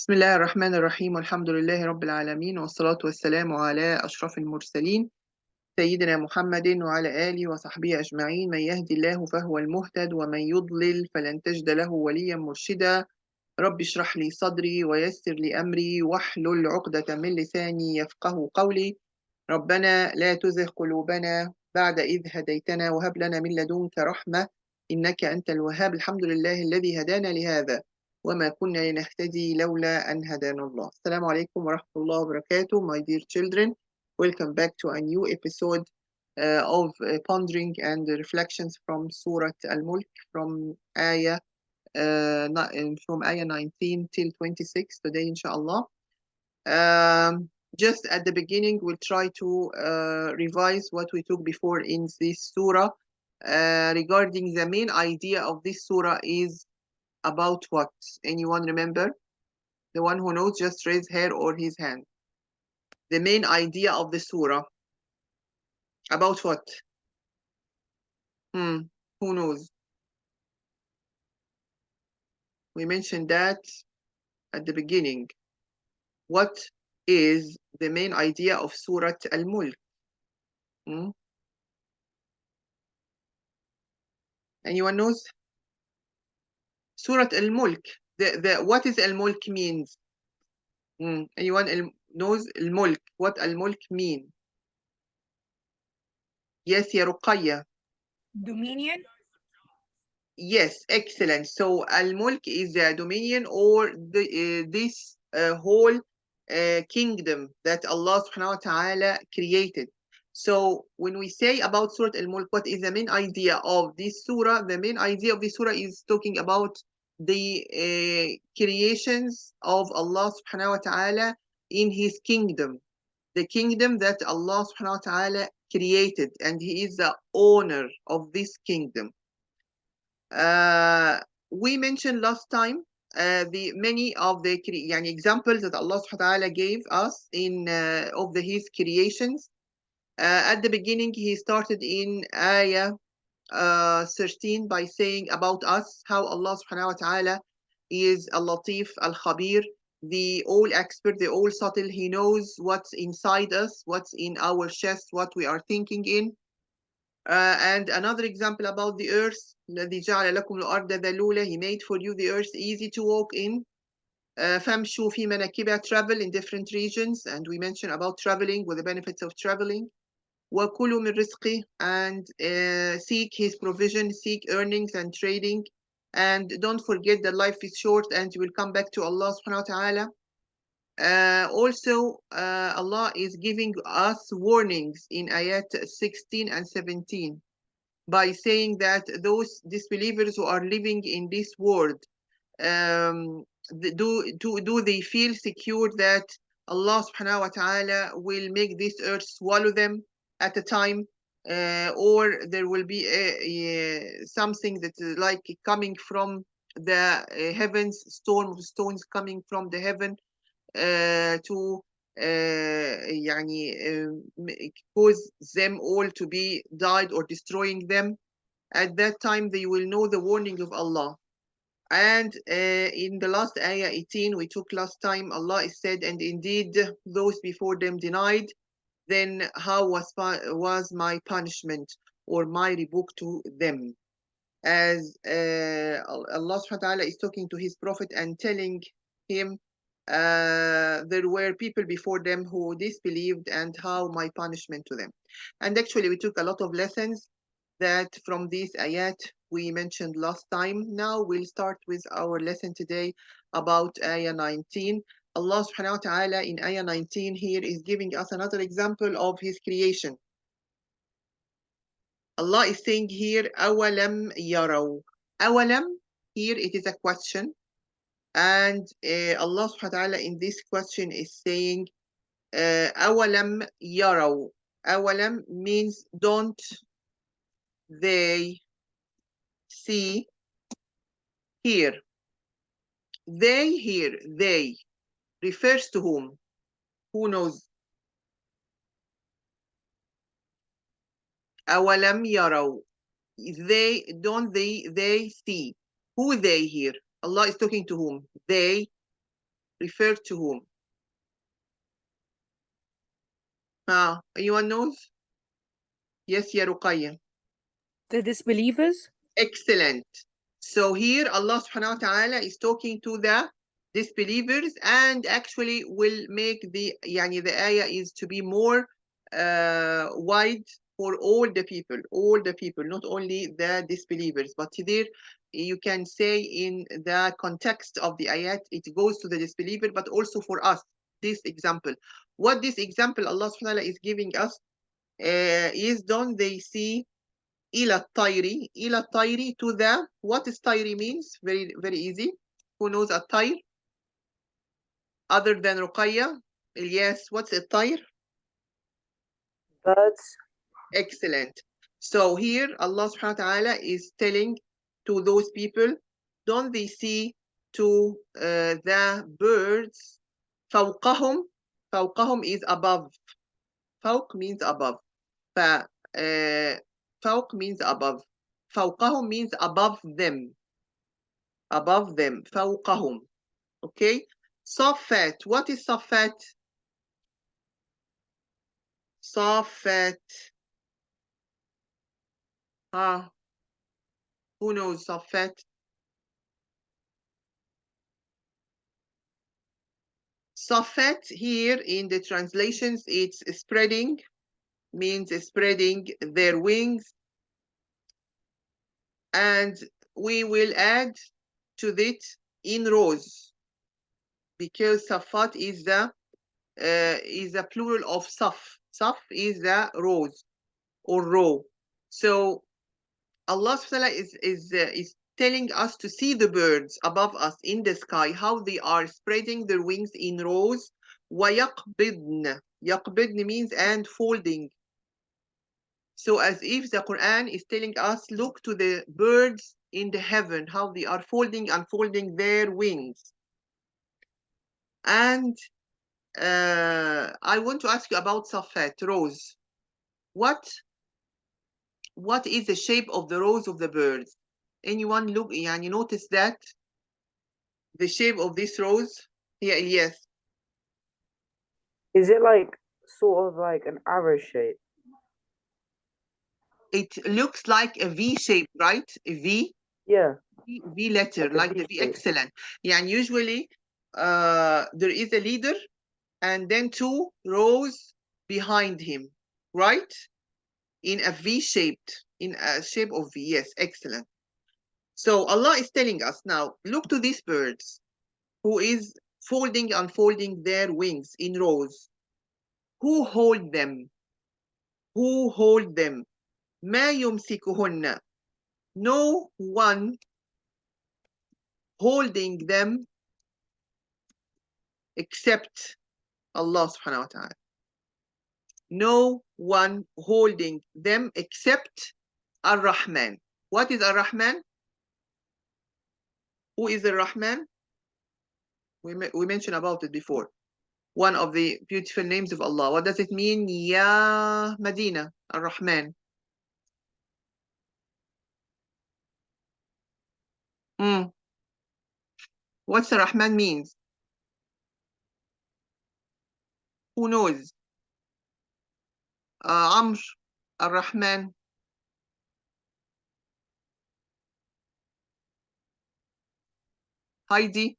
بسم الله الرحمن الرحيم والحمد لله رب العالمين والصلاة والسلام على أشرف المرسلين سيدنا محمد وعلى آله وصحبه أجمعين. من يهدي الله فهو المهتد ومن يضلل فلن تجد له وليا مرشدا. رب اشرح لي صدري ويسر لي أمري واحلل عقدة من لساني يفقه قولي. ربنا لا تزغ قلوبنا بعد إذ هديتنا وهب لنا من لدنك رحمة إنك أنت الوهاب. الحمد لله الذي هدانا لهذا وما كنا لنهتدي لولا أن هدانا الله. السلام عليكم ورحمة الله وبركاته. My dear children, welcome back to a new episode of pondering and reflections from Surat Almulk from ayah from ayah 19 till 26 today, inshallah. Just at the beginning, we'll try to revise what we took before in this surah regarding the main idea of this surah is about what? Anyone remember? The one who knows, just raise her or his hand. The main idea of the surah. About what? Who knows? We mentioned that at the beginning. What is the main idea of Surat Al-Mulk? Anyone knows? Surat Al-Mulk. What is Al-Mulk means? Anyone knows Al-Mulk? What Al-Mulk mean? Yes, ya Ruqayya. Dominion? Yes, excellent. So Al-Mulk is the dominion or this whole kingdom that Allah subhanahu wa ta'ala created. So when we say about Surah Al-Mulk, what is the main idea of this surah? The main idea of this surah is talking about the creations of Allah subhanahu wa ta'ala in his kingdom. The kingdom that Allah subhanahu wa ta'ala created, and he is the owner of this kingdom. We mentioned last time the many of the examples that Allah subhanahu wa ta'ala gave us in of his creations. At the beginning, he started in ayah 13 by saying about us, how Allah subhanahu wa ta'ala is al-Latif, al-Khabir, the all expert, the all subtle. He knows what's inside us, what's in our chest, what we are thinking in. And another example about the earth, الذي جعل لكم الأرض ذلولة, he made for you the earth easy to walk in. فامشوا في مناكبها, travel in different regions, and we mentioned about traveling with the benefits of traveling. وكلوا من رزقه, and seek his provision, seek earnings and trading, and don't forget that life is short and you will come back to Allah subhanahu wa ta'ala. Also, Allah is giving us warnings in ayat 16 and 17 by saying that those disbelievers who are living in this world, do they feel secure that Allah subhanahu wa ta'ala will make this earth swallow them at a time, or there will be something that is like coming from the heavens, storm of stones coming from the heaven to cause them all to be died or destroying them. At that time they will know the warning of Allah. And in the last ayah 18 we took last time, Allah said, and indeed those before them denied, then how was my punishment or my rebuke to them. As Allah subhanahu wa ta'ala is talking to his prophet and telling him there were people before them who disbelieved and how my punishment to them. And actually we took a lot of lessons that from these ayat we mentioned last time. Now we'll start with our lesson today about ayah 19. Allah subhanahu wa ta'ala in ayah 19 here is giving us another example of his creation. Allah is saying here, awalam yaraw. Awalam, here it is a question. And Allah subhanahu wa ta'ala in this question is saying, awalam yaraw. Awalam means don't they see here. They here, they refers to whom? Who knows? Awalam yaraw. They see. Who they here? Allah is talking to whom? They refer to whom? Anyone knows? Yes, ya Ruqayya. The disbelievers? Excellent. So here Allah subhanahu wa ta'ala is talking to the disbelievers and actually will make the ayah is to be more wide for all the people, not only the disbelievers. But there you can say in the context of the ayat, it goes to the disbeliever, but also for us, this example. What this example Allah subhanahu wa ta'ala is giving us is don't they see إلى الطير to the what is طير means very very easy. Who knows الطير other than رقية? Yes, what's الطير? Birds. Excellent. So here Allah subhanahu wa ta'ala is telling to those people, don't they see to the birds فوقهم is above. فوق means above. فوق means above. فوقهم means above them. فوقهم. Okay. صفات. What is صفات? صفات. Who knows صفات? صفات here in the translations, it's spreading, means spreading their wings. And we will add to it in rows, because safat is a plural of saf. Saf is the rows or row. So Allah subhanahu wa ta'ala is telling us to see the birds above us in the sky, how they are spreading their wings in rows. وَيَقْبِضْنَ. يَقْبِضْنَ means and folding. So as if the Quran is telling us, look to the birds in the heaven, how they are folding and folding their wings. And I want to ask you about Safat, rows. What is the shape of the rows of the birds? Anyone look, and you notice that? The shape of these rows? Yeah, yes. Is it like sort of like an arrow shape? It looks like a V shape, right? A V? Yeah. V letter, like the V. Excellent. Yeah, and usually there is a leader and then two rows behind him, right? In a V shaped, in a shape of V. Yes, excellent. So Allah is telling us now, look to these birds who is folding and folding their wings in rows. Who hold them? Who hold them? ما يمسكهن. No one holding them except Allah subhanahu wa ta'ala. No one holding them except Ar-Rahman. What is Ar-Rahman? Who is Ar-Rahman? We mentioned about it before. One of the beautiful names of Allah. What does it mean? Ya Medina, Ar-Rahman. What's Ar-Rahman means? Who knows? Amr, Ar-Rahman. Heidi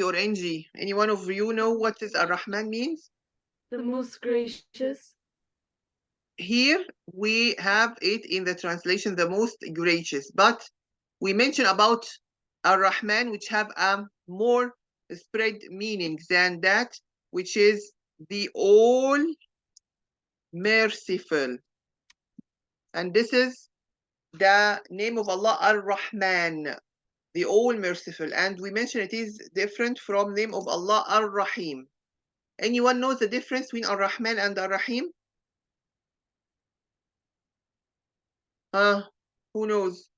or Angie, any one of you know what is Ar-Rahman means? The most gracious. Here we have it in the translation, the most gracious, but we mention about Ar-Rahman, which have a more spread meaning than that, which is the all merciful. And this is the name of Allah, Ar-Rahman, the all merciful. And we mentioned it is different from name of Allah, Ar-Rahim. Anyone knows the difference between Ar-Rahman and Ar-Rahim? Who knows?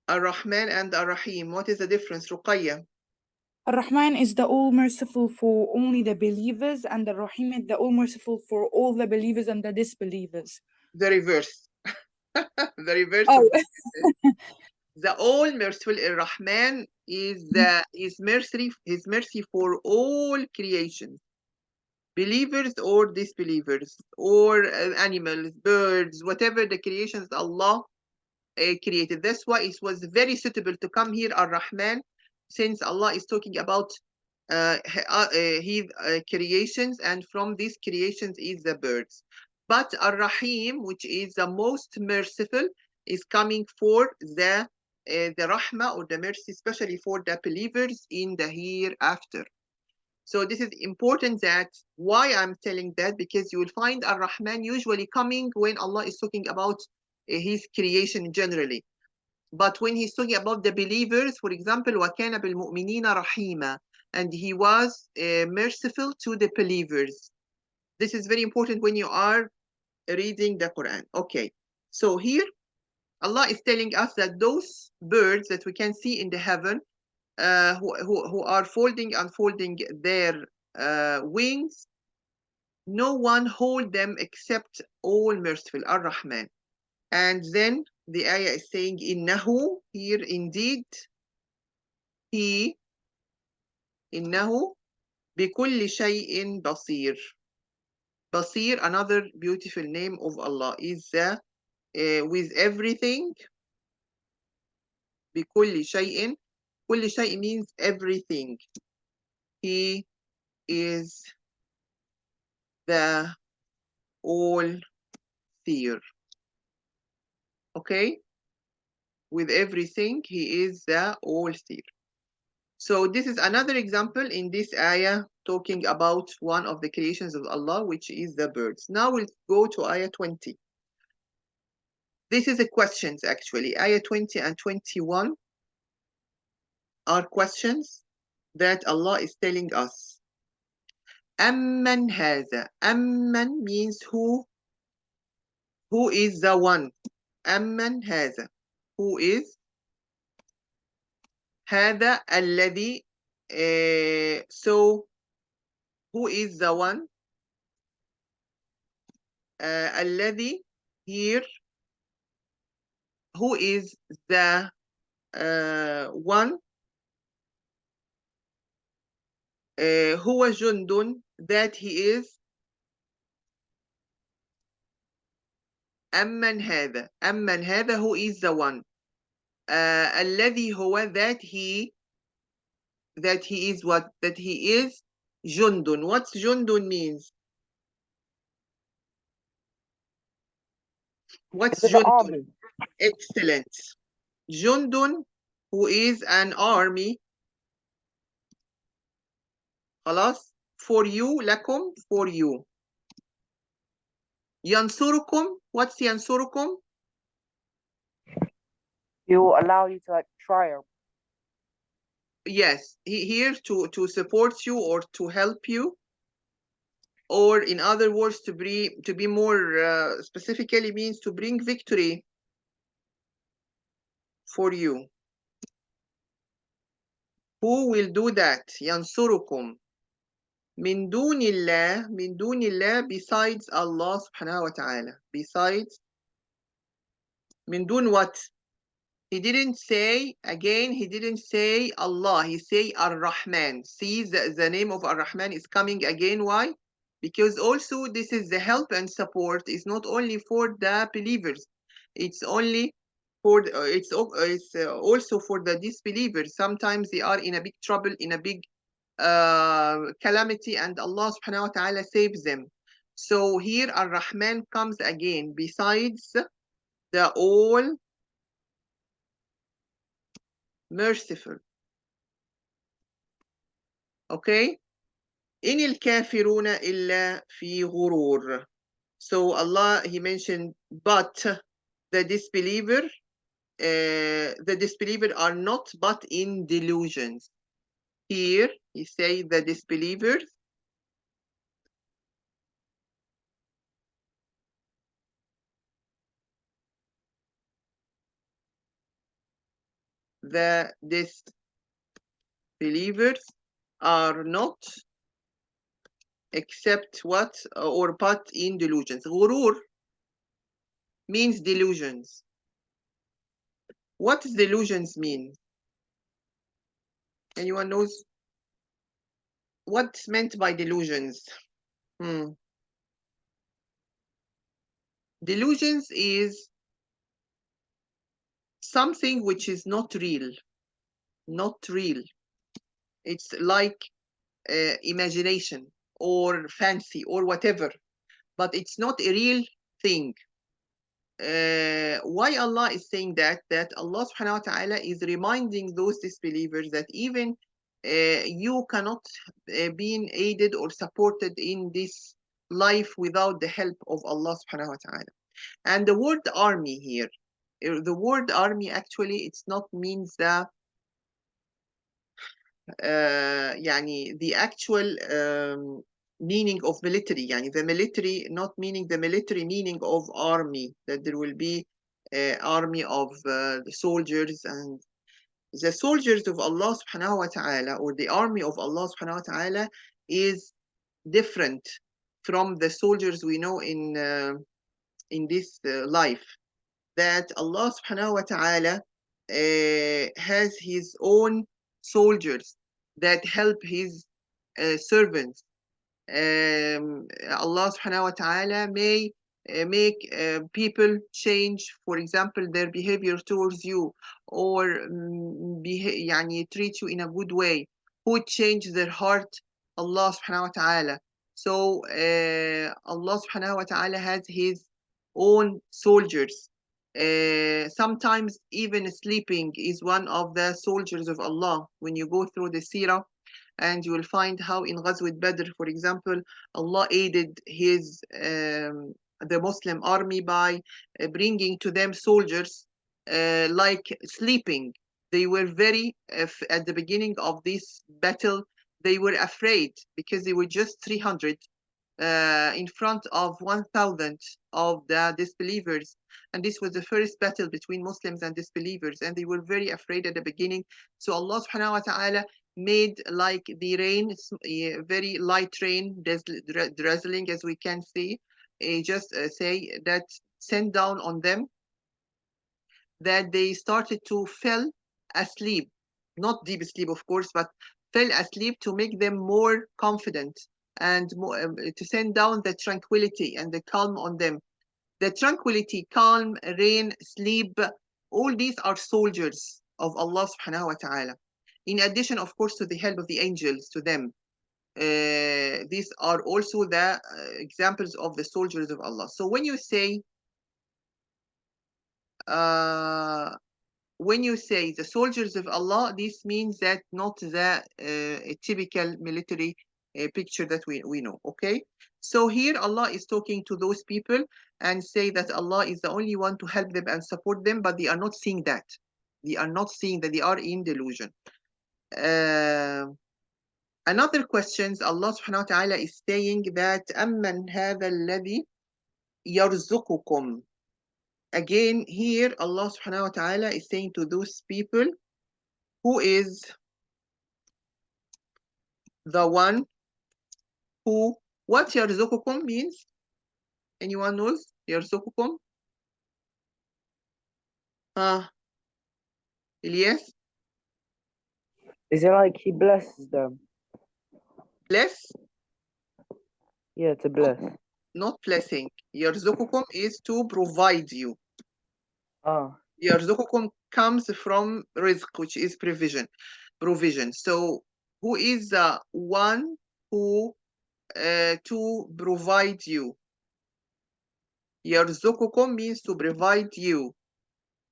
Ar-Rahman and Ar-Rahim. What is the difference, Ruqayya? Ar-Rahman is the all-merciful for only the believers, and Ar-Rahim is the all-merciful for all the believers and the disbelievers. The reverse. The reverse. Oh. The all merciful Ar-Rahman is his mercy for all creations, believers or disbelievers, or animals, birds, whatever the creations Allah created. That's why it was very suitable to come here Ar-Rahman, since Allah is talking about his creations, and from these creations is the birds. But Ar-Rahim, which is the most merciful, is coming for the rahmah or the mercy, especially for the believers in the hereafter. So this is important. That why I'm telling that, because you will find Ar-Rahman usually coming when Allah is talking about his creation generally. But when he's talking about the believers, for example, وَكَانَ بِالْمُؤْمِنِينَ رَحِيمًا, and he was merciful to the believers. This is very important when you are reading the Quran. Okay, so here Allah is telling us that those birds that we can see in the heaven, who are folding and unfolding their wings, no one hold them except all merciful, Ar-Rahman. And then the ayah is saying, Innahu, here indeed, he, Innahu, bikulli shay'in basir. Basir, another beautiful name of Allah, is with everything. Bikulli shay'in. Kulli shay means everything. He is the all-seer. Okay? With everything, he is the all-seer. So this is another example in this ayah talking about one of the creations of Allah, which is the birds. Now we'll go to ayah 20. This is a questions actually. Ayah 20 and 21 are questions that Allah is telling us. Amman haza. Amman means who. Who is the one? Amman haza. Who is? هذا الذي. So who is the one? الذي here. Who is the one? هو جند, that he is. أمن هذا. أمن هذا, who is the one? الذي هو, that he is what? That he is جند. What's جند means? What's Is it the جند? army? Excellent. جند, who is an army. خلاص. For you, لكم, for you. ينصركم. What's ينصركم? He will allow you to like triumph. Yes, here to support you or to help you, or in other words, to be more specifically, means to bring victory for you. Who will do that? ينصركم من دون الله. من دون الله, besides Allah subhanahu wa ta'ala. Besides, من دون what? He didn't say, again, he didn't say Allah. He say Ar-Rahman. See, the name of Ar-Rahman is coming again. Why? Because also this is the help and support. It's not only for the believers. It's only for it's also for the disbelievers. Sometimes they are in a big trouble, in a big calamity, and Allah subhanahu wa ta'ala saves them. So here Ar-Rahman comes again, besides the all merciful. Okay? إن الكافرون إلا في غرور. So Allah, he mentioned, but the disbeliever are not but in delusions. Here he say the disbelievers are not except what, or but in delusions. غرور means delusions. What does delusions mean? Anyone knows what's meant by delusions? Delusions is something which is not real. Not real. It's like imagination or fancy or whatever, but it's not a real thing. Why Allah is saying that? That Allah subhanahu wa ta'ala is reminding those disbelievers that even you cannot be aided or supported in this life without the help of Allah subhanahu wa ta'ala. And the word army here, the word army actually it's not means the يعني the actual meaning of military, يعني the military, not meaning the military meaning of army, that there will be army of the soldiers, and the soldiers of Allah subhanahu wa ta'ala, or the army of Allah subhanahu wa ta'ala, is different from the soldiers we know in this life. That Allah subhanahu wa ta'ala has his own soldiers that help his servants. Allah subhanahu wa ta'ala may make people change, for example, their behavior towards you, or يعني treat you in a good way, who change their heart, Allah subhanahu wa ta'ala. So Allah subhanahu wa ta'ala has his own soldiers. Sometimes even sleeping is one of the soldiers of Allah. When you go through the seerah, and you will find how in Ghazwat Badr, for example, Allah aided the Muslim army by bringing to them soldiers like sleeping. They were very, at the beginning of this battle, they were afraid because they were just 300 in front of 1,000 of the disbelievers. And this was the first battle between Muslims and disbelievers. And they were very afraid at the beginning. So Allah subhanahu wa ta'ala made like the rain, very light rain, drizzling as we can see, just say that sent down on them, that they started to fell asleep, not deep sleep of course, but fell asleep to make them more confident and more, to send down the tranquility and the calm on them. The tranquility, calm, rain, sleep, all these are soldiers of Allah subhanahu wa ta'ala. In addition, of course, to the help of the angels to them. These are also the examples of the soldiers of Allah. So when you say the soldiers of Allah, this means that not the typical military picture that we know, okay? So here Allah is talking to those people and say that Allah is the only one to help them and support them, but they are not seeing that. They are not seeing that, they are in delusion. Another questions, Allah subhanahu wa ta'ala is saying that أَمَّنْ هَذَا الَّذِي يَرْزُقُكُمْ. Again, here Allah subhanahu wa ta'ala is saying to those people, who is the one who, what يرزقكم means? Anyone knows? يرزقكم? Ilyas? Is it like he blesses them? Bless? Yeah, to bless. Not blessing. يرزقكم is to provide you. Ah, يرزقكم comes from rizq, which is provision. So who is the one who to provide you? يرزقكم means to provide you.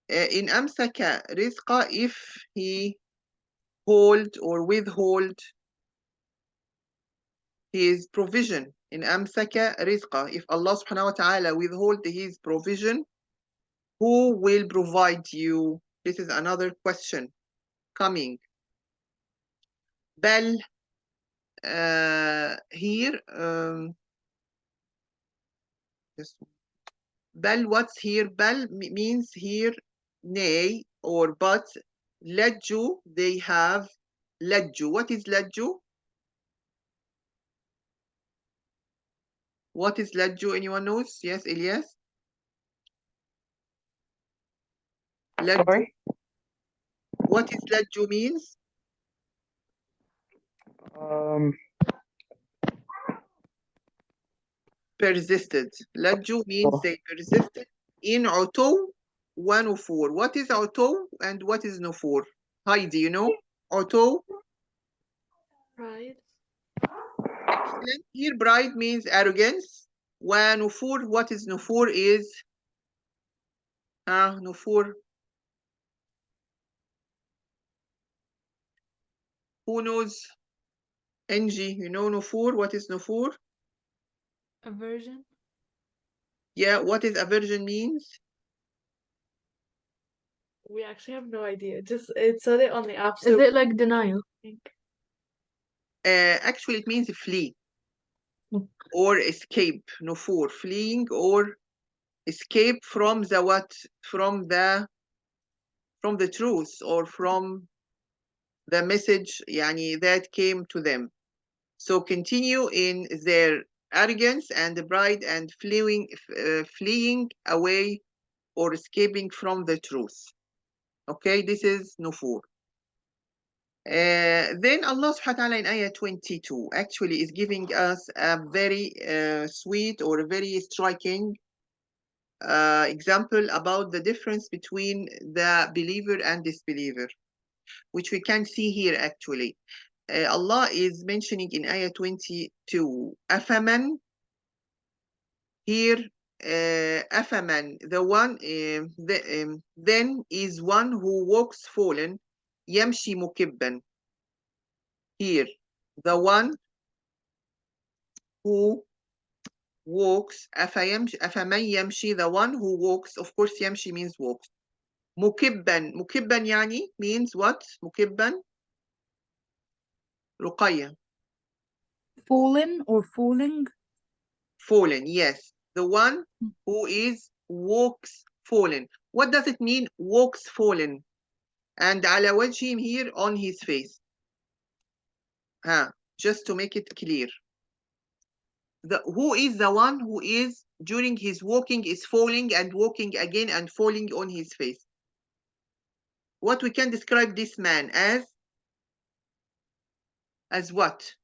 In أمسك رزق, if he hold or withhold his provision. In أمسك رزق, if Allah subhanahu wa ta'ala withhold his provision, who will provide you? This is another question coming. بل here بل, what's here? بل means here nay or but. لجوا, they have لجوا. What is لجوا? What is لجوا? Anyone knows? Yes, Ilyas? لجوا. sorry? What is lajju means? Persisted. Lajju means they persisted in utu wa nufur. What is utu and what is nufur? Heidi, you know? Utu. Pride. Excellent. Here, pride means arrogance. Wa nufur, what is nufur is nufur. Who knows? Angie, you know nufur? What is nufur? Aversion. Yeah, what is aversion means? We actually have no idea. Just it said it on the app. Is it like denial? I think. Actually, it means flee Hmm. or escape. Nufur, fleeing or escape from the what? From the truth or from the message يعني, that came to them. So continue in their arrogance and pride and fleeing away or escaping from the truth. Okay, this is nufur. Then Allah subhanahu wa ta'ala in ayah 22 actually is giving us a very sweet or a very striking example about the difference between the believer and disbeliever, which we can see here actually. Allah is mentioning in ayah 22, Afaman, here, Afaman, the one, then is one who walks fallen, Yamshi mukibban. Here, the one who walks, Afaman yamshi, the one who walks, of course, Yamshi means walks. Mukibban, Mukibban yani means what? Mukibban? Ruqayya. Fallen or falling? Fallen, yes. The one who is walks fallen. What does it mean, walks fallen? And ala wajhim here on his face. Just to make it clear. Who is the one who is during his walking is falling and walking again and falling on his face? What we can describe this man as what?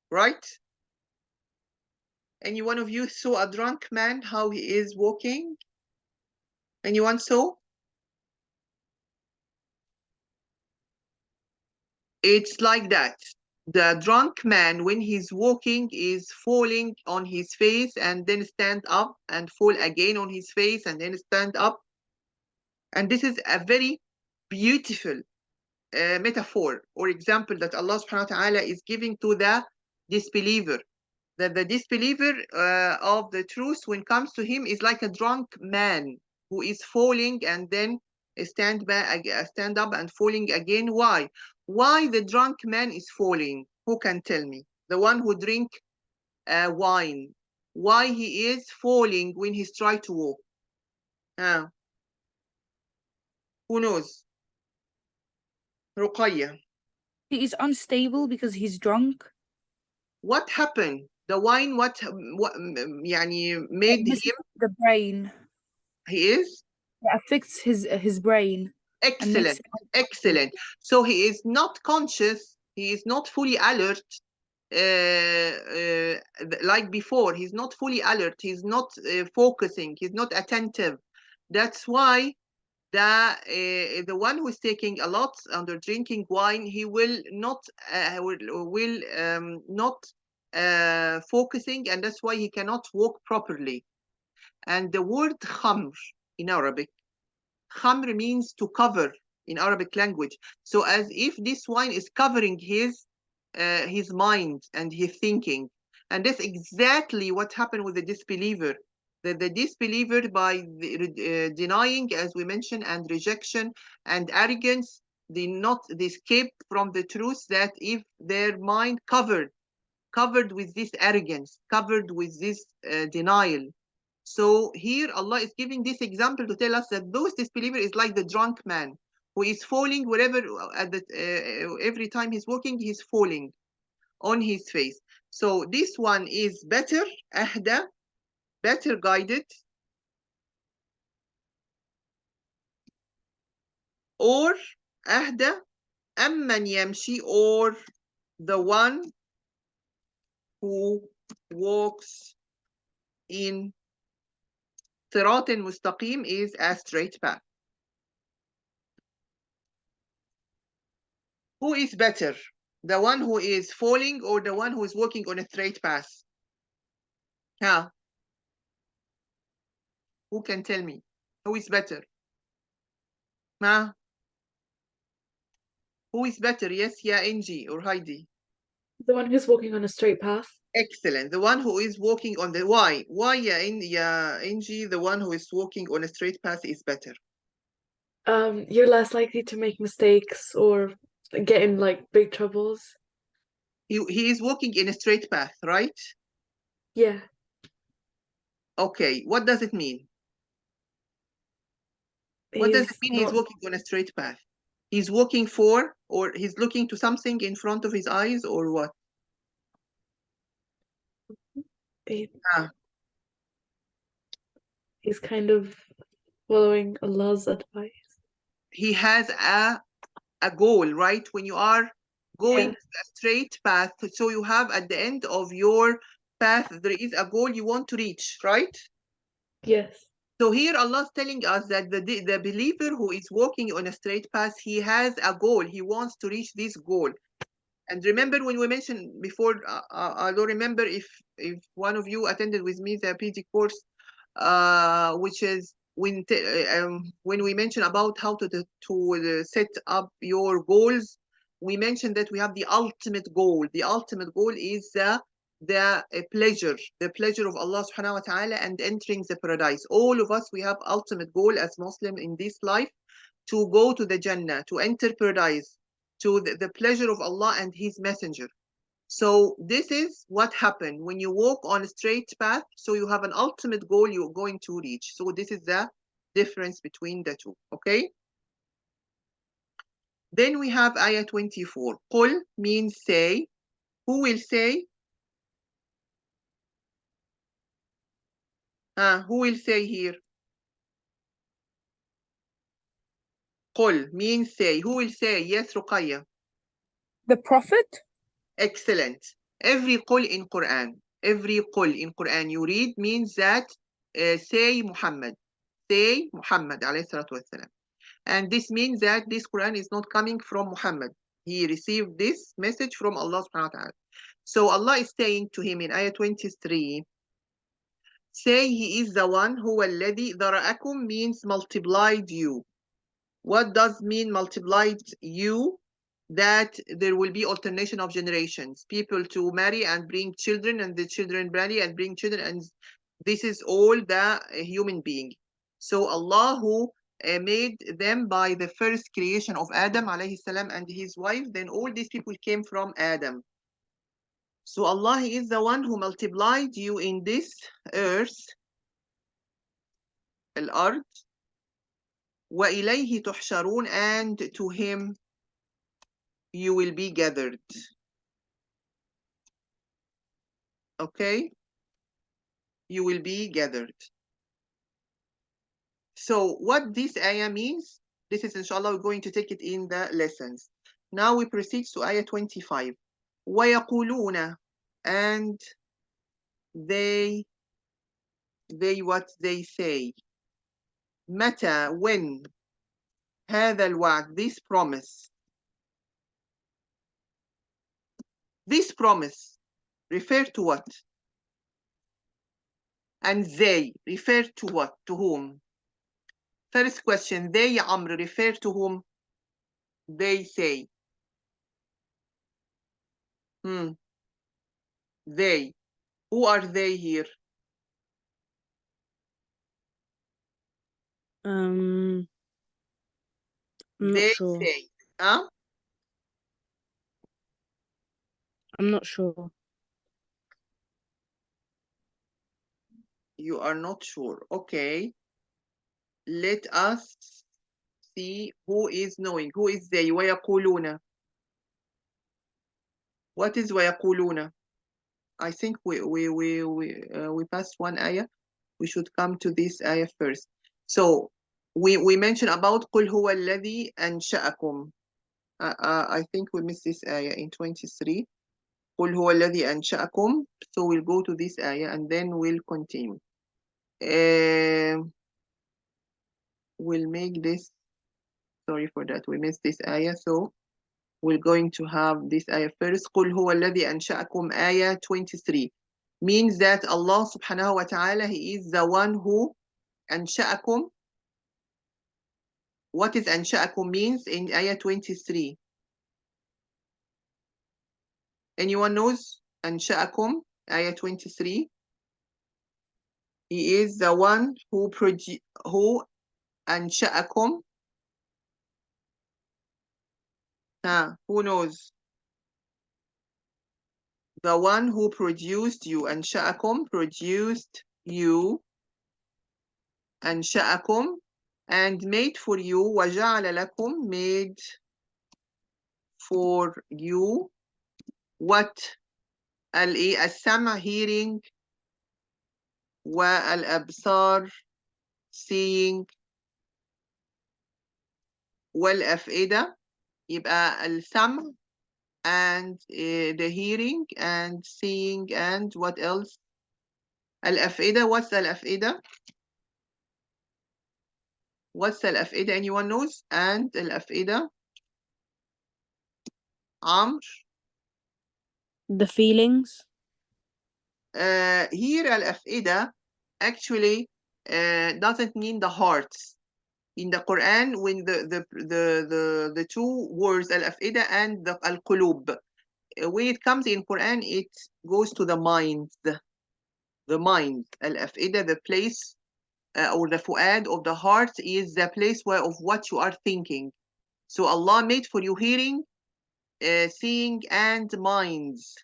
Right? Any one of you saw a drunk man, how he is walking? Anyone saw? It's like that. The drunk man, when he's walking, is falling on his face and then stand up and fall again on his face and then stand up. And this is a very beautiful metaphor or example that Allah subhanahu wa ta'ala is giving to the disbeliever. That the disbeliever of the truth, when comes to him, is like a drunk man who is falling and then stand up and falling again. Why? Why the drunk man is falling? Who can tell me? The one who drink wine. Why he is falling when he's trying to walk? Who knows? Ruqayya. He is unstable because he's drunk. What happened? The wine, what يعني made him? The brain. He is? It affects his brain. Excellent, excellent. So he is not conscious, he is not fully alert like before. He's not fully alert, he's not focusing, he's not attentive. That's why the one who is taking a lot under drinking wine, he will not not focusing, and that's why he cannot walk properly. And the word khamr in Arabic, khamr means to cover in Arabic language. So as if this wine is covering his mind and his thinking. And that's exactly what happened with the disbeliever. That the disbeliever, by denying, as we mentioned, and rejection and arrogance, they escape from the truth, that if their mind covered with this arrogance, covered with this denial. So here Allah is giving this example to tell us that those disbeliever is like the drunk man who is falling wherever every time he's walking, he's falling on his face. So this one is better, ahda, better guided, or أهدى أم من يمشي, or the one who walks in صراط مستقيم is a straight path. Who is better? The one who is falling or the one who is walking on a straight path? Huh? Who can tell me? Who is better? Huh? Who is better? Yes, yeah, Angie or Heidi. The one who's walking on a straight path. Excellent. The one who is walking on the why? Why, yeah, Angie, the one who is walking on a straight path is better. You're less likely to make mistakes or get in like big troubles. He is walking in a straight path, right? Yeah. Okay, what does it mean? What does it mean he's not walking on a straight path? He's walking for, or he's looking to something in front of his eyes, or what? he- Ah, he's kind of following Allah's advice. he has a goal, right? When you are going a straight path, so you have at the end of your path, there is a goal you want to reach, right? Yes. So here Allah is telling us that the believer who is walking on a straight path, he has a goal. He wants to reach this goal. And remember when we mentioned before, I don't remember if one of you attended with me the PD course, which is when we mentioned about how to set up your goals, we mentioned that we have the ultimate goal. The ultimate goal is the pleasure of Allah subhanahu wa ta'ala and entering the paradise. All of us, we have ultimate goal as Muslim in this life, to go to the Jannah, to enter paradise, to the pleasure of Allah and His Messenger. So this is what happened when you walk on a straight path. So you have an ultimate goal you're going to reach. So this is the difference between the two. Okay. Then we have ayah 24. Qul means say. Who will say? Who will say here? Qul means say. Who will say? Yes, Ruqayya. The Prophet? Excellent. Every qul in Quran, every qul in Quran you read means that say Muhammad. Say Muhammad alayhi salatu wasalam. And this means that this Quran is not coming from Muhammad. He received this message from Allah subhanahu wa ta'ala. So Allah is saying to him in ayah 23, say he is the one who alladhi dara'akum means multiplied you. What does mean multiplied you? That there will be alternation of generations, people to marry and bring children, and the children marry and bring children, and this is all the human being. So Allah who made them by the first creation of Adam alayhi salam and his wife, then all these people came from Adam. So Allah is the one who multiplied you in this earth, al-ard, وَإِلَيْهِ تُحْشَرُونَ, and to him you will be gathered. Okay? You will be gathered. So what this ayah means, this is inshallah, we're going to take it in the lessons. Now we proceed to ayah 25. وَيَقُولُونَ, and they what they say. متى, when, هذا الوعد, this promise. This promise refer to what? And they refer to what? To whom? First question, they, Amr, refer to whom? They say. They. Who are they here? I'm not They sure. say. Huh? I'm not sure. You are not sure. Okay. Let us see who is knowing. Who is they? وَيَقُولُونَ. What is وَيَقُولُونَ? I think we passed one ayah. We should come to this ayah first. So we mentioned about قل هو الذي أنشأكم. I think we missed this ayah in 23. قل هو الذي أنشأكم. So we'll go to this ayah and then we'll continue. We'll make this. Sorry for that. We missed this ayah. So we're going to have this ayah first. قل هو الذي أنشأكم ayah 23. Means that Allah subhanahu wa ta'ala, He is the one who أنشأكم. What is أنشأكم means in ayah 23? Anyone knows? أنشأكم, ayah 23. He is the one who أنشأكم. Who knows? The one who produced you. أنشأكم, produced you. أنشأكم, and made for you. وجعل لكم, made for you. What? السمع, hearing. والأبصار, seeing. والأفئدة, يبقى السمع and the hearing and seeing and what else? الأفئدة. What's الأفئدة? What's الأفئدة? Anyone knows? And الأفئدة. عمرو. The feelings. Here الأفئدة actually doesn't mean the hearts. In the Quran, when the two words al-afida and the al-qulub, when it comes in Quran, it goes to the mind. The mind, al-afida, the place or the fuad of the heart is the place where of what you are thinking. So Allah made for you hearing, seeing, and minds.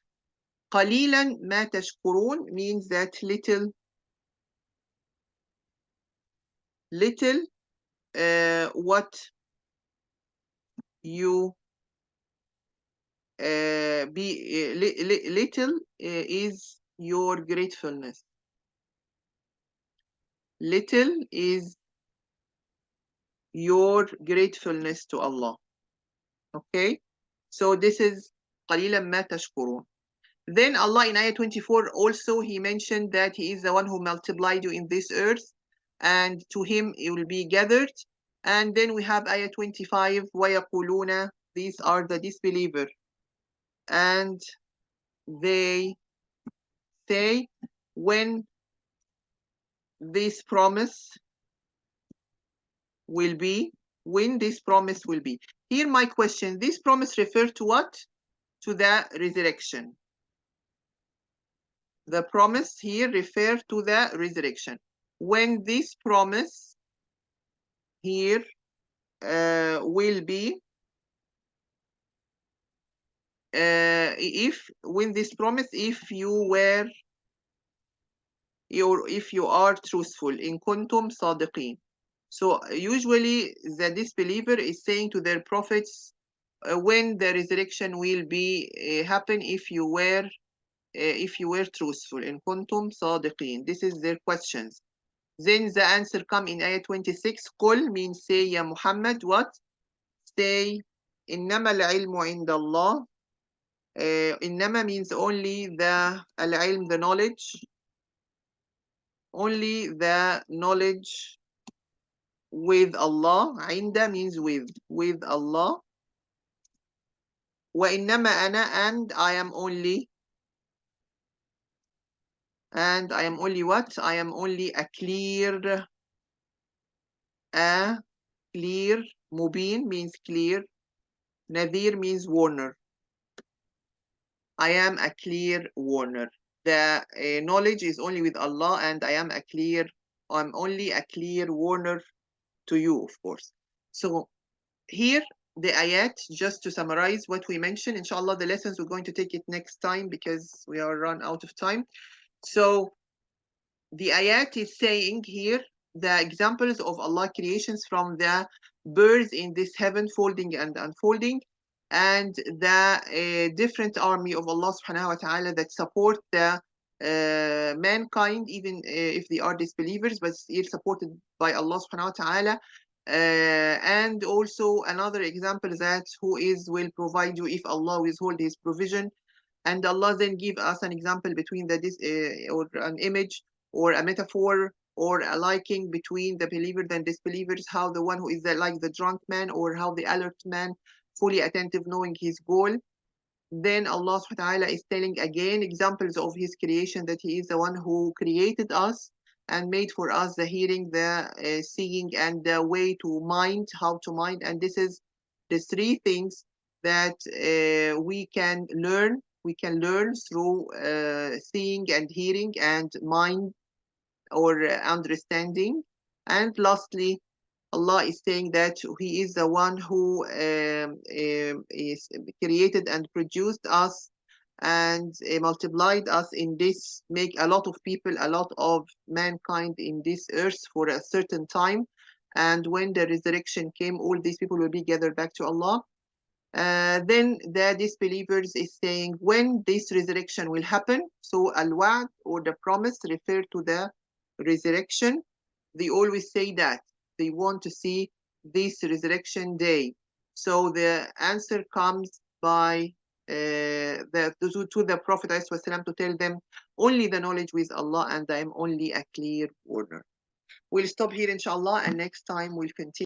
قليلا ما تشكرون means that little what you little is your gratefulness. Little is your gratefulness to Allah. Okay, so this is قليلا ما تشكرون. Then Allah in ayah 24 also He mentioned that He is the one who multiplied you in this earth, and to Him it will be gathered. And then we have ayah 25 وَيَقُولُونَ, these are the disbelievers, and they say, when this promise will be, when this promise will be. Here my question, this promise refers to what? To the resurrection. The promise here refers to the resurrection. When this promise here will be, when this promise, if you were, or if you are truthful, in kuntum sadiqin. So usually the disbeliever is saying to their prophets, when the resurrection will be happen, if you were truthful, in kuntum sadiqin. This is their questions. Then the answer come in ayah 26. Qul means say, ya Muhammad, what? Say, innama al-ilmu inda Allah. Innama means only the al-ilm, the knowledge. Only the knowledge with Allah. Inda means with Allah. Wa innama ana, and I am only. And I am only what? I am only a clear. Mubin means clear. Nadir means warner. I am a clear warner. The knowledge is only with Allah, and I'm only a clear warner to you, of course. So here the ayat, just to summarize what we mentioned, inshallah the lessons we're going to take it next time because we are run out of time. So the ayat is saying here the examples of Allah creations from the birds in this heaven folding and unfolding, and the different army of Allah subhanahu wa ta'ala that support the mankind, even if they are disbelievers, but still supported by Allah subhanahu wa ta'ala. And also another example that who is will provide you if Allah withhold his provision. And Allah then give us an example between or an image or a metaphor or a liking between the believers and disbelievers, how the one who is like the drunk man or how the alert man, fully attentive, knowing his goal. Then Allah subhanahu wa ta'ala is telling again examples of his creation, that he is the one who created us and made for us the hearing, the seeing, and the way to mind, how to mind. And this is the three things that we can learn. We can learn through seeing and hearing and mind or understanding. And lastly, Allah is saying that He is the one who is created and produced us and multiplied us in this, make a lot of people, a lot of mankind in this earth for a certain time. And when the resurrection came, all these people will be gathered back to Allah. Then the disbelievers is saying when this resurrection will happen. So al-wa'd, or the promise, refer to the resurrection. They always say that they want to see this resurrection day. So the answer comes by to the Prophet ﷺ to tell them only the knowledge with Allah, and I am only a clear warner. We'll stop here inshallah, and next time we'll continue.